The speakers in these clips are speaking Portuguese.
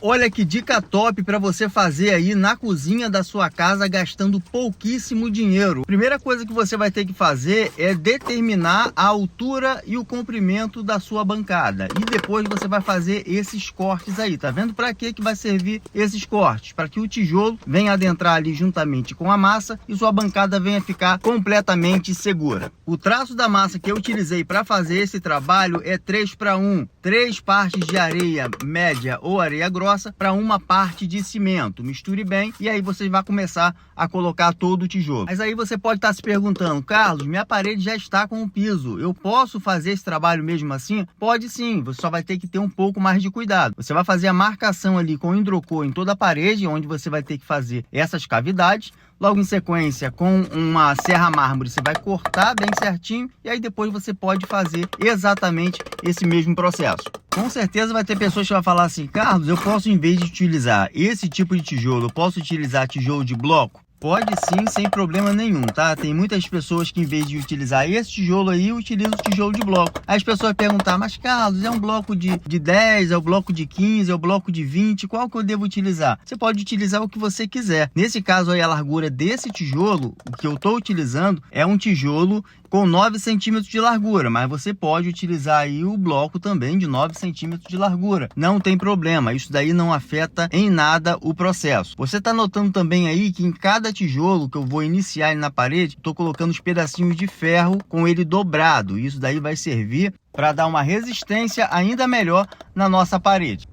Olha que dica top para você fazer aí na cozinha da sua casa gastando pouquíssimo dinheiro. Primeira coisa que você vai ter que fazer é determinar a altura e o comprimento da sua bancada. E depois você vai fazer esses cortes aí. Tá vendo para que vai servir esses cortes? Para que o tijolo venha adentrar ali juntamente com a massa e sua bancada venha ficar completamente segura. O traço da massa que eu utilizei para fazer esse trabalho é 3:1. 3 partes de areia média ou areia grossa para uma parte de cimento. Misture bem e aí você vai começar a colocar todo o tijolo. Mas aí você pode estar se perguntando: Carlos, minha parede já está com o piso, eu posso fazer esse trabalho mesmo assim? Pode sim, você só vai ter que ter um pouco mais de cuidado. Você vai fazer a marcação ali com hidrocor em toda a parede, onde você vai ter que fazer essas cavidades. Logo em sequência, com uma serra mármore, você vai cortar bem certinho e aí depois você pode fazer exatamente esse mesmo processo. Com certeza vai ter pessoas que vão falar assim: Carlos, eu posso, em vez de utilizar esse tipo de tijolo, eu posso utilizar tijolo de bloco? Pode sim, sem problema nenhum, tá? Tem muitas pessoas que, em vez de utilizar esse tijolo aí, utilizam o tijolo de bloco. Aí as pessoas perguntam: mas Carlos, é um bloco de 10, é um bloco de 15, é um bloco de 20, qual que eu devo utilizar? Você pode utilizar o que você quiser. Nesse caso aí, a largura desse tijolo, o que eu estou utilizando, é um tijolo com 9 centímetros de largura, mas você pode utilizar aí o bloco também de 9 centímetros de largura. Não tem problema, isso daí não afeta em nada o processo. Você está notando também aí que em cada tijolo que eu vou iniciar na parede, estou colocando os pedacinhos de ferro com ele dobrado. Isso daí vai servir para dar uma resistência ainda melhor na nossa parede.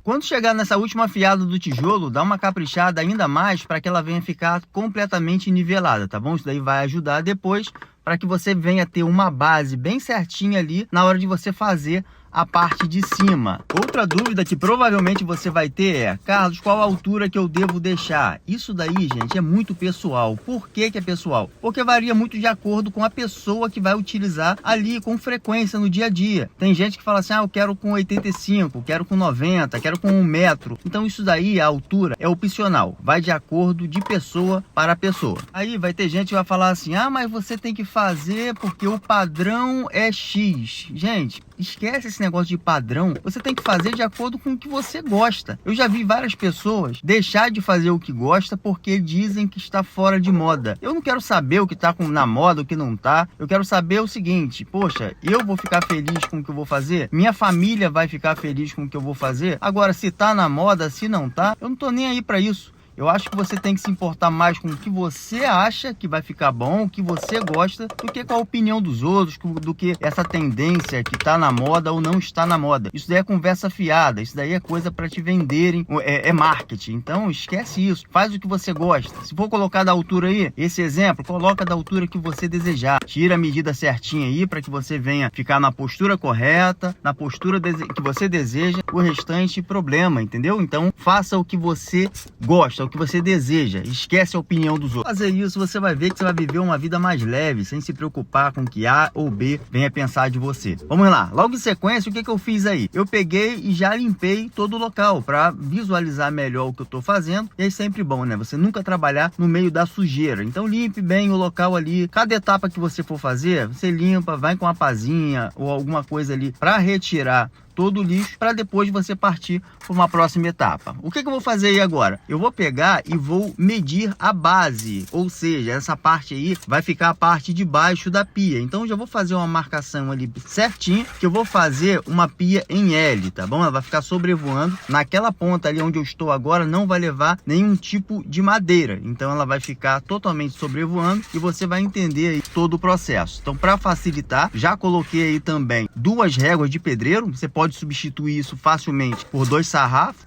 Quando chegar nessa última afiada do tijolo, dá uma caprichada ainda mais para que ela venha ficar completamente nivelada, tá bom? Isso daí vai ajudar depois para que você venha ter uma base bem certinha ali na hora de você fazer a parte de cima. Outra dúvida que provavelmente você vai ter é: Carlos, qual a altura que eu devo deixar? Isso daí, gente, é muito pessoal. Por que é pessoal? Porque varia muito de acordo com a pessoa que vai utilizar ali com frequência no dia a dia. Tem gente que fala assim: eu quero com 85, quero com 90, quero com 1 metro. Então isso daí, a altura, é opcional. Vai de acordo de pessoa para pessoa. Aí vai ter gente que vai falar assim: mas você tem que fazer porque o padrão é X. Gente, esquece esse negócio de padrão. Você tem que fazer de acordo com o que você gosta. Eu já vi várias pessoas deixar de fazer o que gosta porque dizem que está fora de moda. Eu não quero saber o que está na moda, o que não está. Eu quero saber o seguinte: poxa, eu vou ficar feliz com o que eu vou fazer? Minha família vai ficar feliz com o que eu vou fazer? Agora, se está na moda, se não está, eu não estou nem aí para isso. Eu acho que você tem que se importar mais com o que você acha que vai ficar bom, o que você gosta, do que com a opinião dos outros, do que essa tendência que está na moda ou não está na moda. Isso daí é conversa fiada, isso daí é coisa para te venderem, é marketing. Então esquece isso, faz o que você gosta. Se for colocar da altura aí, esse exemplo, coloca da altura que você desejar. Tira a medida certinha aí para que você venha ficar na postura correta, na postura que você deseja, o restante problema, entendeu? Então faça o que você gosta, o que você deseja, esquece a opinião dos outros. Fazer isso, você vai ver que você vai viver uma vida mais leve, sem se preocupar com o que A ou B venha pensar de você. Vamos lá, logo em sequência, o que eu fiz aí? Eu peguei e já limpei todo o local para visualizar melhor o que eu estou fazendo. E é sempre bom, né? Você nunca trabalhar no meio da sujeira. Então limpe bem o local ali. Cada etapa que você for fazer, você limpa, vai com a pazinha ou alguma coisa ali para retirar todo o lixo, para depois você partir para uma próxima etapa. O que eu vou fazer aí agora? Eu vou pegar e vou medir a base, ou seja, essa parte aí vai ficar a parte de baixo da pia. Então eu já vou fazer uma marcação ali certinho, que eu vou fazer uma pia em L, tá bom? Ela vai ficar sobrevoando. Naquela ponta ali onde eu estou agora não vai levar nenhum tipo de madeira, então ela vai ficar totalmente sobrevoando e você vai entender aí todo o processo. Então, para facilitar, já coloquei aí também 2 réguas de pedreiro. Você pode substituir isso facilmente por 2 sarrafos.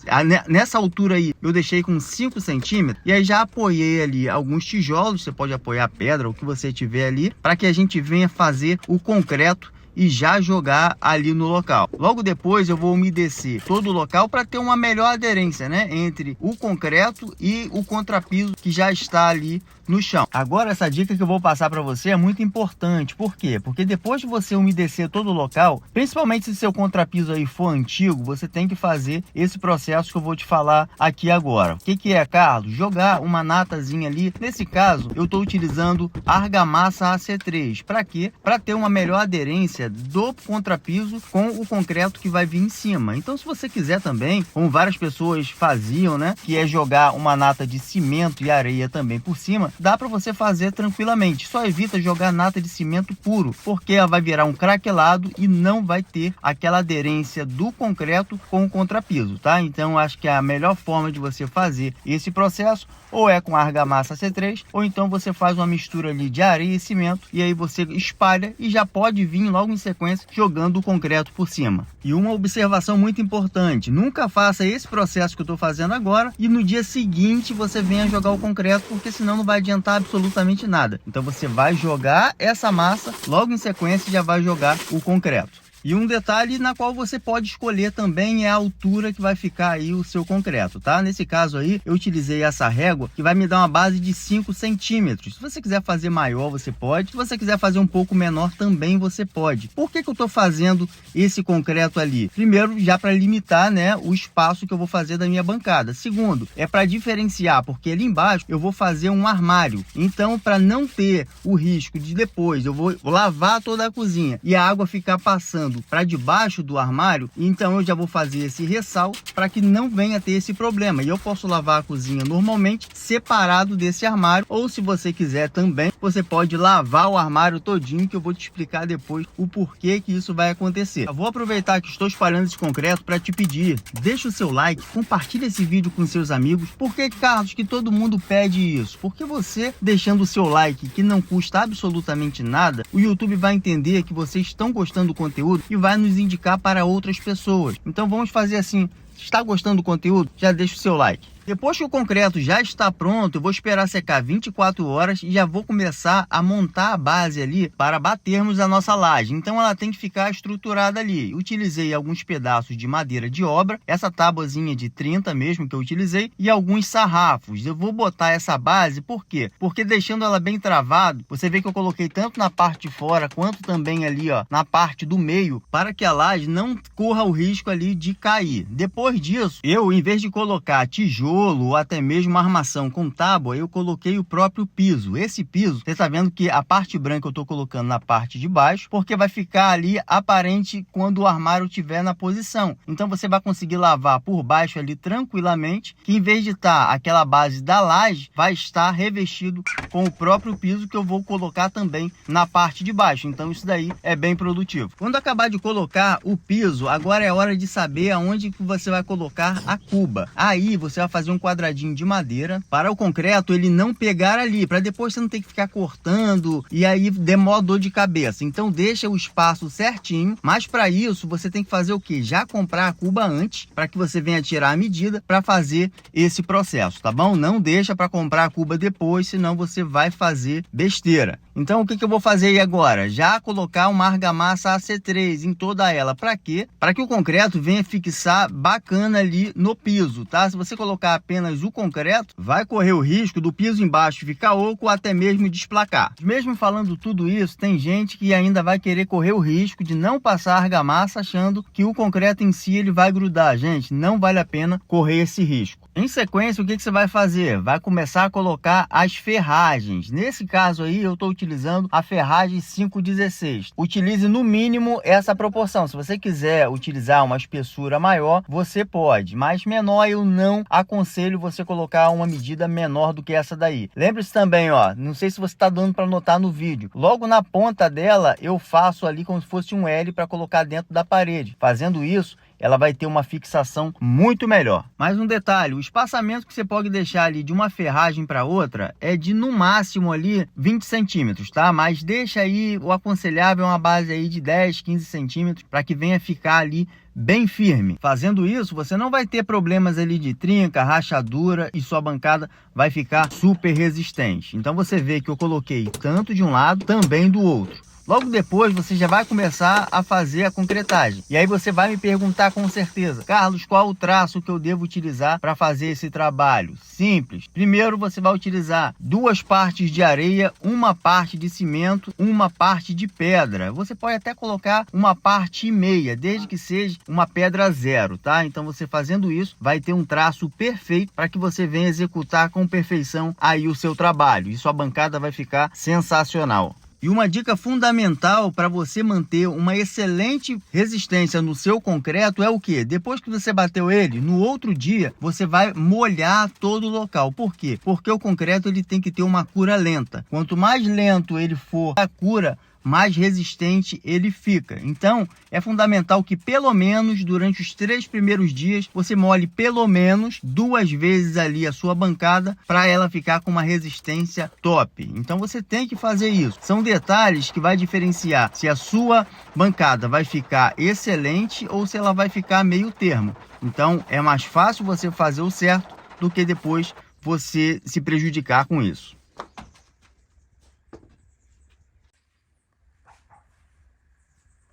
Nessa altura aí eu deixei com 5 centímetros e aí já apoiei ali alguns tijolos. Você pode apoiar pedra, o que você tiver ali, para que a gente venha fazer o concreto e já jogar ali no local. Logo depois eu vou umedecer todo o local para ter uma melhor aderência, né, entre o concreto e o contrapiso que já está ali no chão. Agora, essa dica que eu vou passar para você é muito importante. Por quê? Porque depois de você umedecer todo o local, principalmente se seu contrapiso aí for antigo, você tem que fazer esse processo que eu vou te falar aqui agora. O que é, Carlos? Jogar uma natazinha ali. Nesse caso, eu estou utilizando argamassa AC3. Para quê? Para ter uma melhor aderência do contrapiso com o concreto que vai vir em cima. Então, se você quiser também, como várias pessoas faziam, né, que é jogar uma nata de cimento e areia também por cima, dá para você fazer tranquilamente. Só evita jogar nata de cimento puro, porque ela vai virar um craquelado e não vai ter aquela aderência do concreto com o contrapiso, tá? Então, acho que a melhor forma de você fazer esse processo ou é com argamassa C3, ou então você faz uma mistura ali de areia e cimento, e aí você espalha e já pode vir logo em sequência jogando o concreto por cima. E uma observação muito importante, nunca faça esse processo que eu estou fazendo agora e no dia seguinte você venha jogar o concreto, porque senão não vai adiantar absolutamente nada. Então você vai jogar essa massa, logo em sequência já vai jogar o concreto. E um detalhe na qual você pode escolher também é a altura que vai ficar aí o seu concreto, tá? Nesse caso aí, eu utilizei essa régua que vai me dar uma base de 5 centímetros. Se você quiser fazer maior, você pode. Se você quiser fazer um pouco menor, também você pode. Por que eu estou fazendo esse concreto ali? Primeiro, já para limitar, né, o espaço que eu vou fazer da minha bancada. Segundo, é para diferenciar, porque ali embaixo eu vou fazer um armário. Então, para não ter o risco de depois eu vou lavar toda a cozinha e a água ficar passando para debaixo do armário, então eu já vou fazer esse ressal para que não venha ter esse problema. E eu posso lavar a cozinha normalmente separado desse armário, ou se você quiser também, você pode lavar o armário todinho, que eu vou te explicar depois o porquê que isso vai acontecer. Eu vou aproveitar que estou espalhando esse concreto para te pedir, deixa o seu like, compartilha esse vídeo com seus amigos. Por que, Carlos, que todo mundo pede isso? Porque você deixando o seu like, que não custa absolutamente nada, o YouTube vai entender que vocês estão gostando do conteúdo e vai nos indicar para outras pessoas. Então vamos fazer assim, está gostando do conteúdo? Já deixa o seu like. Depois que o concreto já está pronto, eu vou esperar secar 24 horas e já vou começar a montar a base ali para batermos a nossa laje. Então ela tem que ficar estruturada ali. Utilizei alguns pedaços de madeira de obra, essa tábuazinha de 30 mesmo que eu utilizei, e alguns sarrafos. Eu vou botar essa base, por quê? Porque deixando ela bem travado, você vê que eu coloquei tanto na parte de fora quanto também ali, ó, na parte do meio, para que a laje não corra o risco ali de cair. Depois disso, eu, em vez de colocar tijolo ou até mesmo uma armação com tábua, eu coloquei o próprio piso. Esse piso, você está vendo que a parte branca eu estou colocando na parte de baixo, porque vai ficar ali aparente quando o armário estiver na posição. Então você vai conseguir lavar por baixo ali tranquilamente, que em vez de estar aquela base da laje, vai estar revestido com o próprio piso que eu vou colocar também na parte de baixo. Então isso daí é bem produtivo. Quando acabar de colocar o piso, agora é hora de saber aonde que você vai colocar a cuba. Aí você vai fazer um quadradinho de madeira para o concreto ele não pegar ali, para depois você não ter que ficar cortando e aí demora dor de cabeça. Então deixa o espaço certinho, mas para isso você tem que fazer o que? Já comprar a cuba antes, para que você venha tirar a medida para fazer esse processo, tá bom? Não deixa para comprar a cuba depois, senão você vai fazer besteira. Então o que eu vou fazer aí agora? Já colocar uma argamassa AC3 em toda ela. Para quê? Para que o concreto venha fixar bacana ali no piso, tá? Se você colocar apenas o concreto, vai correr o risco do piso embaixo ficar oco ou até mesmo desplacar. Mesmo falando tudo isso, tem gente que ainda vai querer correr o risco de não passar argamassa achando que o concreto em si ele vai grudar. Gente, não vale a pena correr esse risco. Em sequência, o que você vai fazer? Vai começar a colocar as ferragens. Nesse caso aí, eu estou utilizando a ferragem 5/16. Utilize no mínimo essa proporção. Se você quiser utilizar uma espessura maior, você pode. Mas menor eu não aconselho você colocar uma medida menor do que essa daí. Lembre-se também, ó, não sei se você está dando para notar no vídeo. Logo na ponta dela, eu faço ali como se fosse um L para colocar dentro da parede. Fazendo isso, ela vai ter uma fixação muito melhor. Mais um detalhe, o espaçamento que você pode deixar ali de uma ferragem para outra é de no máximo ali 20 centímetros, tá? Mas deixa aí, o aconselhável é uma base aí de 10, 15 centímetros para que venha ficar ali bem firme. Fazendo isso, você não vai ter problemas ali de trinca, rachadura e sua bancada vai ficar super resistente. Então você vê que eu coloquei tanto de um lado, também do outro. Logo depois você já vai começar a fazer a concretagem. E aí você vai me perguntar com certeza: Carlos, qual o traço que eu devo utilizar para fazer esse trabalho? Simples. Primeiro você vai utilizar 2 partes de areia, 1 parte de cimento, 1 parte de pedra. Você pode até colocar 1,5 parte, desde que seja uma pedra zero, tá? Então você fazendo isso vai ter um traço perfeito para que você venha executar com perfeição aí o seu trabalho. E sua bancada vai ficar sensacional. E uma dica fundamental para você manter uma excelente resistência no seu concreto é o que? Depois que você bateu ele, no outro dia você vai molhar todo o local. Por quê? Porque o concreto ele tem que ter uma cura lenta. Quanto mais lento ele for a cura, mais resistente ele fica. Então, é fundamental que pelo menos durante os 3 primeiros dias você molhe pelo menos 2 vezes ali a sua bancada para ela ficar com uma resistência top. Então você tem que fazer isso. São detalhes que vai diferenciar se a sua bancada vai ficar excelente ou se ela vai ficar meio termo. Então, é mais fácil você fazer o certo do que depois você se prejudicar com isso.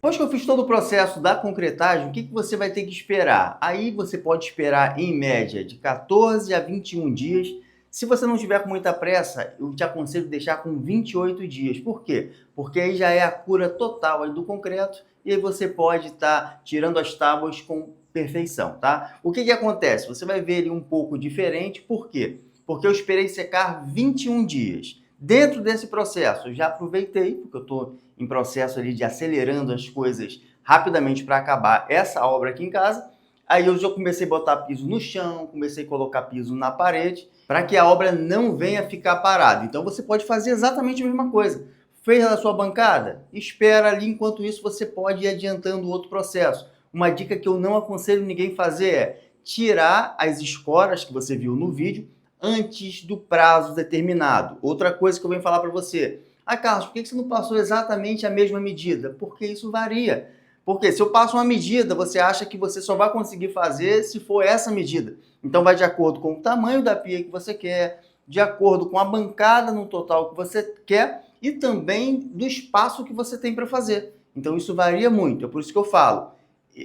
Depois que eu fiz todo o processo da concretagem, o que você vai ter que esperar? Aí você pode esperar em média de 14 a 21 dias. Se você não tiver com muita pressa, eu te aconselho a deixar com 28 dias. Por quê? Porque aí já é a cura total aí do concreto e aí você pode estar tirando as tábuas com perfeição, tá? O que acontece? Você vai ver ele um pouco diferente. Por quê? Porque eu esperei secar 21 dias. Dentro desse processo, eu já aproveitei, porque eu estou em processo ali de acelerando as coisas rapidamente para acabar essa obra aqui em casa. Aí eu já comecei a botar piso no chão, comecei a colocar piso na parede, para que a obra não venha ficar parada. Então você pode fazer exatamente a mesma coisa. Fez a sua bancada? Espera ali, enquanto isso você pode ir adiantando o outro processo. Uma dica que eu não aconselho ninguém fazer é tirar as escoras que você viu no vídeo antes do prazo determinado. Outra coisa que eu venho falar para você: Carlos, por que você não passou exatamente a mesma medida? Porque isso varia. Porque se eu passo uma medida, você acha que você só vai conseguir fazer se for essa medida. Então vai de acordo com o tamanho da pia que você quer, de acordo com a bancada no total que você quer e também do espaço que você tem para fazer. Então isso varia muito. É por isso que eu falo.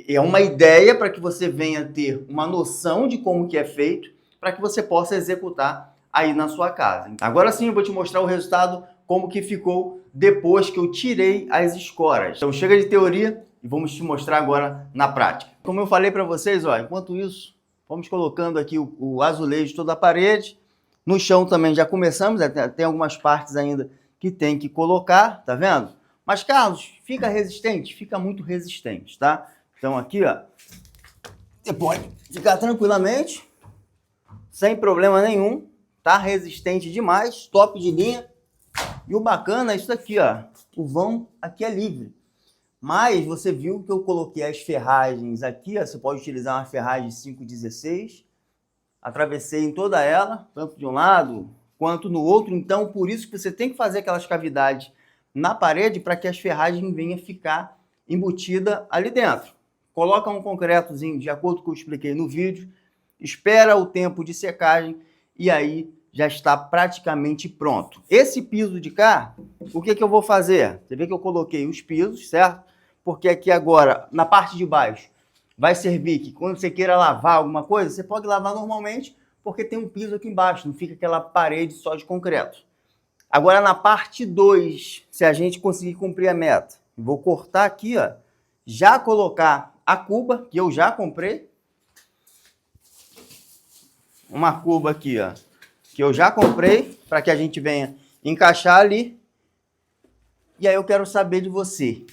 É uma ideia para que você venha ter uma noção de como que é feito, para que você possa executar aí na sua casa. Agora sim eu vou te mostrar o resultado, como que ficou depois que eu tirei as escoras. Então chega de teoria e vamos te mostrar agora na prática. Como eu falei para vocês, ó, enquanto isso, vamos colocando aqui o azulejo toda a parede. No chão também já começamos, tem algumas partes ainda que tem que colocar, tá vendo? Mas Carlos, fica resistente? Fica muito resistente, tá? Então aqui, ó, você pode ficar tranquilamente, sem problema nenhum, tá resistente demais, top de linha. E o bacana é isso aqui, ó, o vão aqui é livre. Mas você viu que eu coloquei as ferragens aqui, ó, você pode utilizar uma ferragem 516. Atravessei em toda ela, tanto de um lado quanto no outro. Então, por isso que você tem que fazer aquelas cavidades na parede para que as ferragens venham ficar embutida ali dentro. Coloca um concretozinho de acordo com o que eu expliquei no vídeo. Espera o tempo de secagem e aí já está praticamente pronto. Esse piso de cá, o que eu vou fazer? Você vê que eu coloquei os pisos, certo? Porque aqui agora, na parte de baixo, vai servir que quando você queira lavar alguma coisa, você pode lavar normalmente, porque tem um piso aqui embaixo, não fica aquela parede só de concreto. Agora na parte 2, se a gente conseguir cumprir a meta, vou cortar aqui, ó, já colocar a cuba, que eu já comprei. Uma cuba aqui, ó, que eu já comprei, para que a gente venha encaixar ali. E aí eu quero saber de você.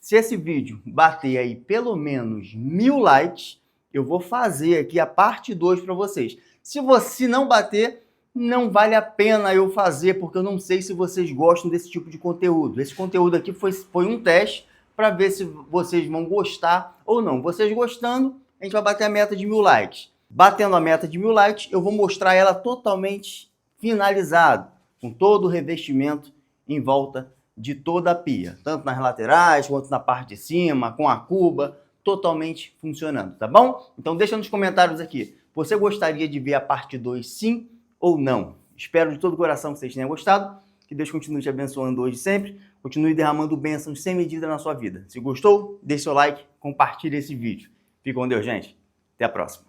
Se esse vídeo bater aí pelo menos 1000 likes, eu vou fazer aqui a parte 2 para vocês. Se você não bater, não vale a pena eu fazer, porque eu não sei se vocês gostam desse tipo de conteúdo. Esse conteúdo aqui foi um teste para ver se vocês vão gostar ou não. Vocês gostando, a gente vai bater a meta de 1000 likes. Batendo a meta de 1000 likes, eu vou mostrar ela totalmente finalizada, com todo o revestimento em volta de toda a pia, tanto nas laterais quanto na parte de cima, com a cuba, totalmente funcionando, tá bom? Então deixa nos comentários aqui, você gostaria de ver a parte 2 sim ou não? Espero de todo o coração que vocês tenham gostado. Que Deus continue te abençoando hoje e sempre. Continue derramando bênçãos sem medida na sua vida. Se gostou, deixe seu like, compartilhe esse vídeo. Fique com Deus, gente. Até a próxima.